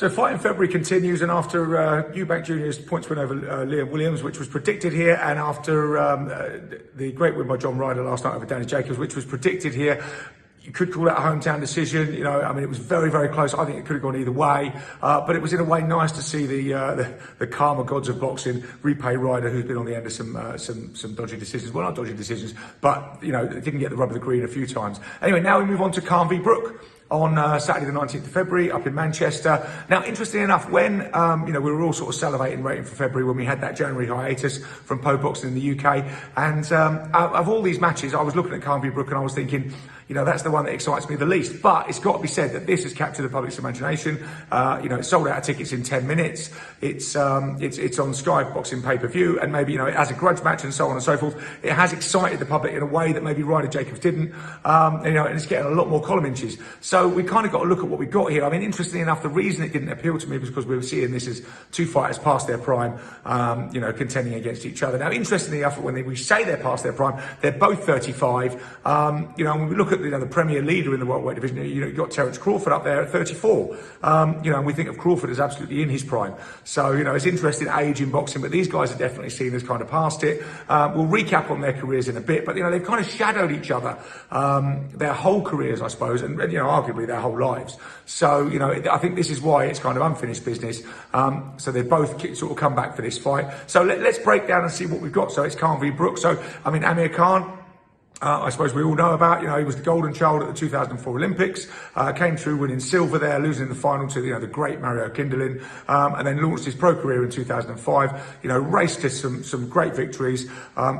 So fight in February continues, and after Eubank Jr.'s points win over Liam Williams, which was predicted here, and after the great win by John Ryder last night over Danny Jacobs, which was predicted here, you could call that a hometown decision. You know, I mean, it was very, very close. I think it could have gone either way, but it was in a way nice to see the karma gods of boxing repay Ryder, who's been on the end of some dodgy decisions. Well, not dodgy decisions, but you know, didn't get the rub of the green a few times. Anyway, now we move on to Khan v Brook on Saturday the 19th of February up in Manchester. Now, interestingly enough, when you know, we were all sort of salivating, waiting for February when we had that January hiatus from Pro Boxing in the UK, and of all these matches, I was looking at Khan v Brook and I was thinking, you know, that's the one that excites me the least. But it's got to be said that this has captured the public's imagination. You know, it sold out of tickets in 10 minutes. It's on Sky Boxing pay-per-view, and maybe, you know, it has a grudge match and so on and so forth. It has excited the public in a way that maybe Ryder Jacobs didn't. You know, and it's getting a lot more column inches. So we kind of got to look at what we got here. I mean, interestingly enough, the reason it didn't appeal to me was because we were seeing this as two fighters past their prime, you know, contending against each other. Now, interestingly enough, when we say they're past their prime, they're both 35. You know, when we look at, you know, the premier leader in the welterweight division, you know, you've got Terence Crawford up there at 34. You know, and we think of Crawford as absolutely in his prime. So, you know, it's interesting age in boxing, but these guys are definitely seen as kind of past it. We'll recap on their careers in a bit, but, you know, they've kind of shadowed each other their whole careers, I suppose, and, you know, arguably their whole lives. So, you know, I think this is why it's kind of unfinished business. So they both sort of come back for this fight. So let's break down and see what we've got. So it's Khan v Brook. So, I mean, Amir Khan, I suppose we all know about, you know, he was the golden child at the 2004 Olympics, came through winning silver there, losing in the final to, you know, the great Mario Kindelin, and then launched his pro career in 2005, you know, raced to some great victories,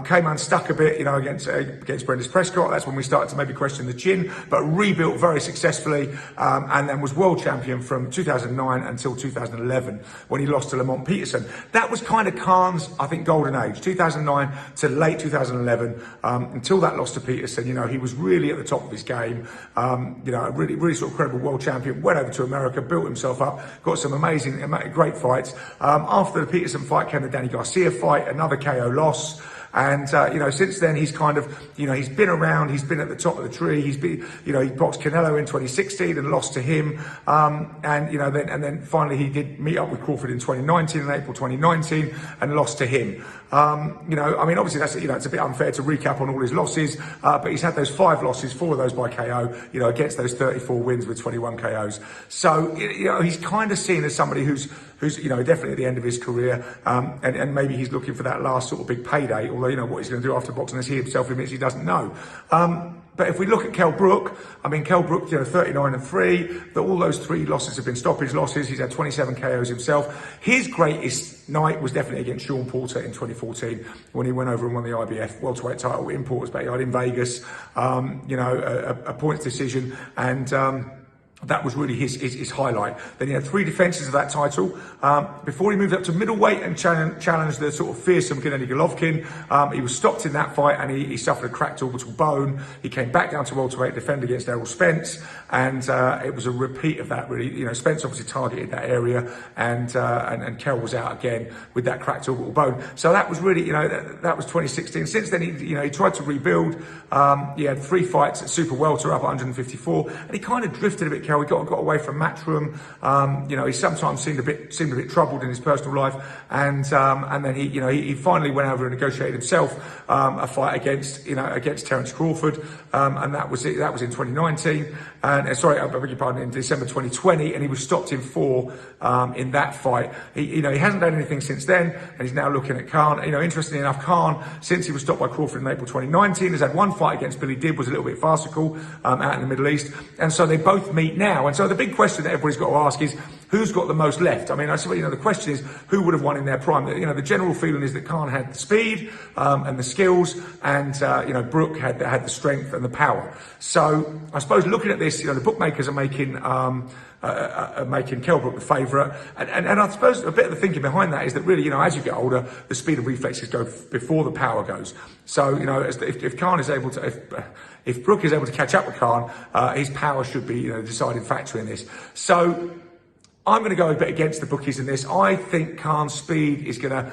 came unstuck a bit, you know, against Brendan Prescott. That's when we started to maybe question the chin, but rebuilt very successfully, and then was world champion from 2009 until 2011 when he lost to Lamont Peterson. That was kind of Khan's, I think, golden age, 2009 to late 2011, until that loss to Peterson. You know, he was really at the top of his game. You know, a really sort of credible world champion. Went over to America, built himself up, got some amazing, great fights. After the Peterson fight came the Danny Garcia fight, another KO loss. And, you know, since then, he's kind of, you know, he's been around, he's been at the top of the tree. He's been, you know, he boxed Canelo in 2016 and lost to him. And, you know, then finally he did meet up with Crawford in 2019, in April 2019, and lost to him. You know, I mean, obviously that's, you know, it's a bit unfair to recap on all his losses, but he's had those 5 losses, 4 of those by KO, you know, against those 34 wins with 21 KOs. So, you know, he's kind of seen as somebody who's, you know, definitely at the end of his career, and maybe he's looking for that last sort of big payday, although, you know, what he's going to do after boxing, as he himself admits, he doesn't know. But if we look at Kell Brook, I mean, Kell Brook, you know, 39-3, all those 3 losses have been stoppage losses. He's had 27 KOs himself. His greatest night was definitely against Sean Porter in 2014 when he went over and won the IBF welterweight title in Porter's backyard in Vegas. You know, a points decision, and that was really his highlight. Then he had 3 defences of that title before he moved up to middleweight and challenged the sort of fearsome Gennady Golovkin. He was stopped in that fight, and he suffered a cracked orbital bone. He came back down to welterweight, defend against Errol Spence, and it was a repeat of that, really. You know, Spence obviously targeted that area, and Kell was out again with that cracked orbital bone. So that was really, you know, that was 2016. Since then, he tried to rebuild. He had 3 fights at super welter, up 154, and he kind of drifted a bit. He got away from Matchroom. You know, he sometimes seemed a bit troubled in his personal life, and then he finally went over and negotiated himself a fight against Terence Crawford, and that was it. That was in 2019, and I beg your pardon, in December 2020, and he was stopped in 4 in that fight. He hasn't done anything since then, and he's now looking at Khan. You know, interestingly enough, Khan, since he was stopped by Crawford in April 2019, has had 1 fight against Billy Dibb, was a little bit farcical out in the Middle East, and so they both meet now. And so the big question that everybody's got to ask is, who's got the most left? I mean, I suppose, you know, the question is, who would have won in their prime? You know, the general feeling is that Khan had the speed and the skills, and you know, Brook had the strength and the power. So I suppose looking at this, you know, the bookmakers are making Kell Brook the favourite, and I suppose a bit of the thinking behind that is that really, you know, as you get older, the speed of reflexes go before the power goes. So, you know, if Khan is able to, if Brook is able to catch up with Khan, his power should be, you know, the deciding factor in this. So I'm going to go a bit against the bookies in this. I think Khan's speed is going to,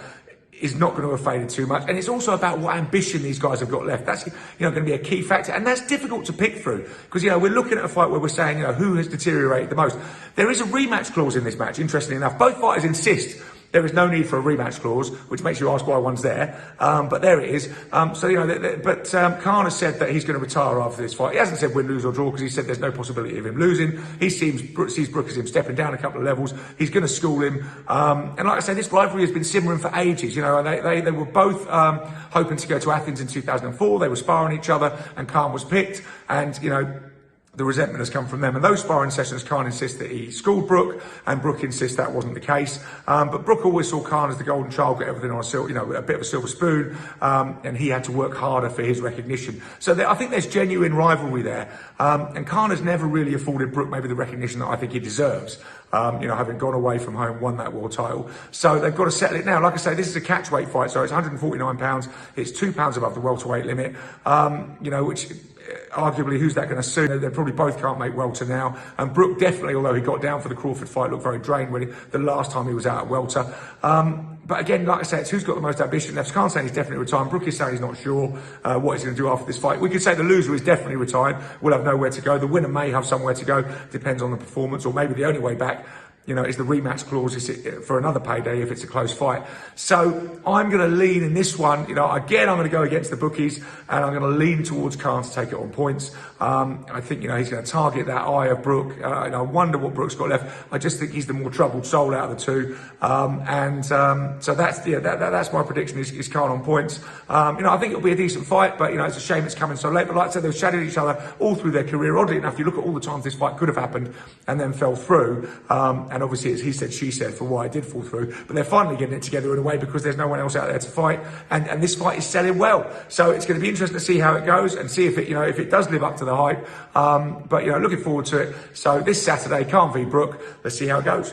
is not going to have faded too much. And it's also about what ambition these guys have got left. That's, going to be a key factor. And that's difficult to pick through because, we're looking at a fight where we're saying, who has deteriorated the most. There is a rematch clause in this match, interestingly enough. Both fighters insist there is no need for a rematch clause, which makes you ask why one's there. But there it is. Khan has said that he's going to retire after this fight. He hasn't said win, lose or draw because he said there's no possibility of him losing. He sees Brook as him stepping down a couple of levels. He's going to school him. And like I say, this rivalry has been simmering for ages. They were both hoping to go to Athens in 2004. They were sparring each other and Khan was picked. And, the resentment has come from them. And those sparring sessions, Khan insists that he schooled Brook, and Brook insists that wasn't the case. But Brook always saw Khan as the golden child, got everything on a bit of a silver spoon, and he had to work harder for his recognition. So I think there's genuine rivalry there. And Khan has never really afforded Brook maybe the recognition that I think he deserves. Having gone away from home, won that world title. So they've got to settle it now. Like I say, this is a catchweight fight, so it's 149 pounds. It's 2 pounds above the welterweight limit, which arguably, who's that going to sue? They probably both can't make welter now. And Brook definitely, although he got down for the Crawford fight, looked very drained when the last time he was out at welter. But again, like I said, it's who's got the most ambition left. Khan's saying he's definitely retiring. Brook is saying he's not sure what he's going to do after this fight. We could say the loser is definitely retired. We'll have nowhere to go. The winner may have somewhere to go. Depends on the performance, or maybe the only way back is the rematch clause for another payday if it's a close fight. So I'm going to lean in this one. Again, I'm going to go against the bookies, and I'm going to lean towards Khan to take it on points. I think, he's going to target that eye of Brook. I wonder what Brook's got left. I just think he's the more troubled soul out of the two. So that's my prediction is Khan on points. I think it'll be a decent fight, but, it's a shame it's coming so late. But like I said, they've shadowed each other all through their career. Oddly enough, you look at all the times this fight could have happened and then fell through. And obviously it's he said, she said for why it did fall through. But they're finally getting it together in a way because there's no one else out there to fight. And this fight is selling well. So it's going to be interesting to see how it goes and see if it does live up to the hype. But looking forward to it. So this Saturday, Khan v Brook. Let's see how it goes.